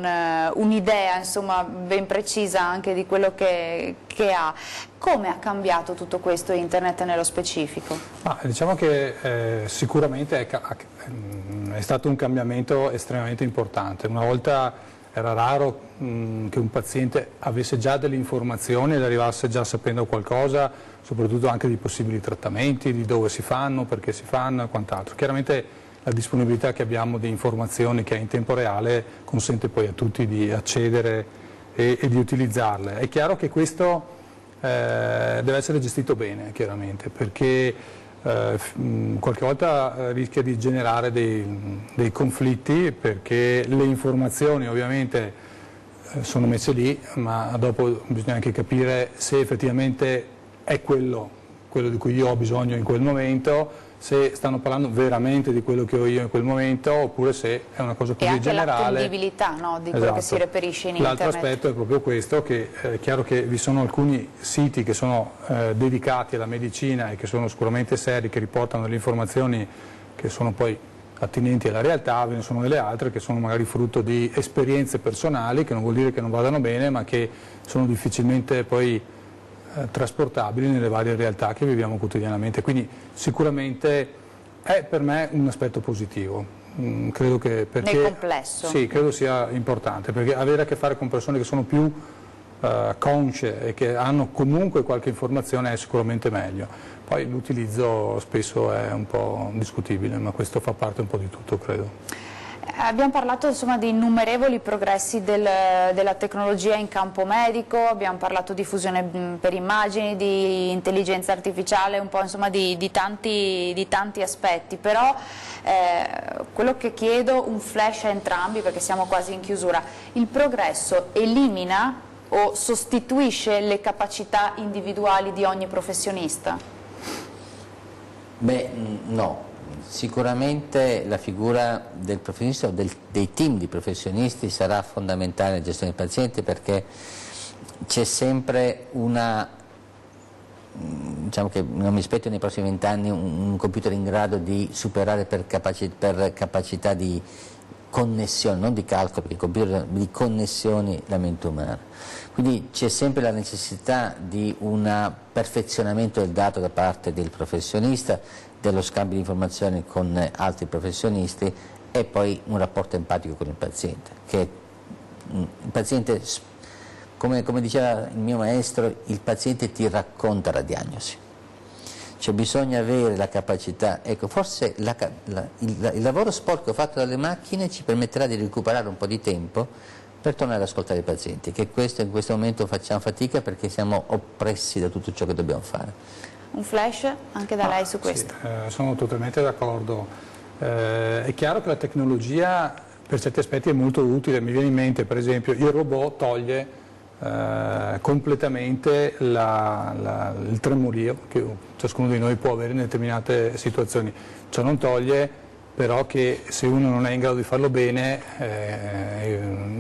un'idea insomma ben precisa anche di quello che ha. Come ha cambiato tutto questo internet nello specifico? Diciamo che sicuramente è stato un cambiamento estremamente importante. Una volta era raro che un paziente avesse già delle informazioni ed arrivasse già sapendo qualcosa, soprattutto anche di possibili trattamenti, di dove si fanno, perché si fanno e quant'altro. Chiaramente la disponibilità che abbiamo di informazioni che è in tempo reale consente poi a tutti di accedere e di utilizzarle. È chiaro che questo deve essere gestito bene, chiaramente, perché qualche volta rischia di generare dei conflitti, perché le informazioni ovviamente sono messe lì, ma dopo bisogna anche capire se effettivamente è quello di cui io ho bisogno in quel momento, se stanno parlando veramente di quello che ho io in quel momento, oppure se è una cosa così generale. E anche l'attendibilità, no, di quello che si reperisce in internet. L'altro aspetto è proprio questo, che è chiaro che vi sono alcuni siti che sono dedicati alla medicina e che sono sicuramente seri, che riportano delle informazioni che sono poi attinenti alla realtà, ve ne sono delle altre che sono magari frutto di esperienze personali, che non vuol dire che non vadano bene, ma che sono difficilmente poi trasportabili nelle varie realtà che viviamo quotidianamente. Quindi sicuramente è per me un aspetto positivo. Credo che nel complesso. Sì, credo sia importante, perché avere a che fare con persone che sono più consce e che hanno comunque qualche informazione è sicuramente meglio. Poi l'utilizzo spesso è un po' discutibile, ma questo fa parte un po' di tutto, credo. Abbiamo parlato insomma di innumerevoli progressi della tecnologia in campo medico, abbiamo parlato di fusione per immagini, di intelligenza artificiale, un po' insomma di tanti aspetti, però quello che chiedo, un flash a entrambi perché siamo quasi in chiusura: il progresso elimina o sostituisce le capacità individuali di ogni professionista? Beh, no. Sicuramente la figura del professionista o dei team di professionisti sarà fondamentale nella gestione del paziente, perché c'è sempre diciamo che non mi aspetto nei prossimi 20 anni un computer in grado di superare per capacità di connessione, non di calcolo, perché il computer di connessioni la mente umana. Quindi c'è sempre la necessità di un perfezionamento del dato da parte del professionista, dello scambio di informazioni con altri professionisti e poi un rapporto empatico con il paziente. Che il paziente, come diceva il mio maestro, il paziente ti racconta la diagnosi. Cioè bisogna avere la capacità, ecco, forse il lavoro sporco fatto dalle macchine ci permetterà di recuperare un po' di tempo per tornare ad ascoltare i pazienti, che in questo momento facciamo fatica perché siamo oppressi da tutto ciò che dobbiamo fare. Un flash anche da lei su questo? Sì, sono totalmente d'accordo. È chiaro che la tecnologia per certi aspetti è molto utile. Mi viene in mente per esempio il robot toglie completamente il tremorio che ciascuno di noi può avere in determinate situazioni. Ciò non toglie però che se uno non è in grado di farlo bene,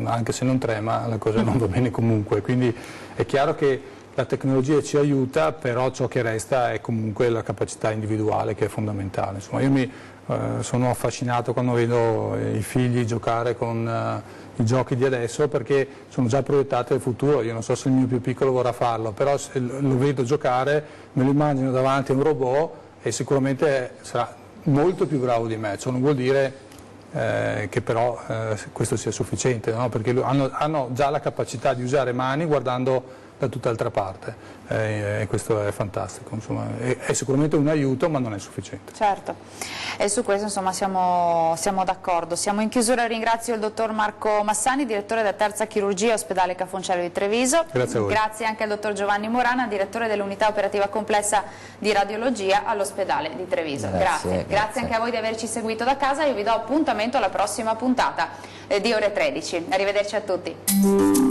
anche se non trema, la cosa non va bene comunque. Quindi è chiaro che la tecnologia ci aiuta, però ciò che resta è comunque la capacità individuale, che è fondamentale. Insomma, io mi sono affascinato quando vedo i figli giocare con i giochi di adesso, perché sono già proiettati al futuro. Io non so se il mio più piccolo vorrà farlo, però se lo vedo giocare me lo immagino davanti a un robot e sicuramente sarà molto più bravo di me. Ciò non vuol dire che però questo sia sufficiente, no? Perché hanno già la capacità di usare mani guardando da tutt'altra parte e questo è fantastico, insomma, è sicuramente un aiuto ma non è sufficiente. Certo, e su questo insomma siamo d'accordo. Siamo in chiusura, ringrazio il dottor Marco Massani, direttore della terza chirurgia ospedale Ca' Fonscello di Treviso. Grazie a voi. Grazie anche al dottor Giovanni Morana, direttore dell'unità operativa complessa di radiologia all'ospedale di Treviso. Grazie anche a voi di averci seguito da casa. Io vi do appuntamento alla prossima puntata di Ore 13. Arrivederci a tutti.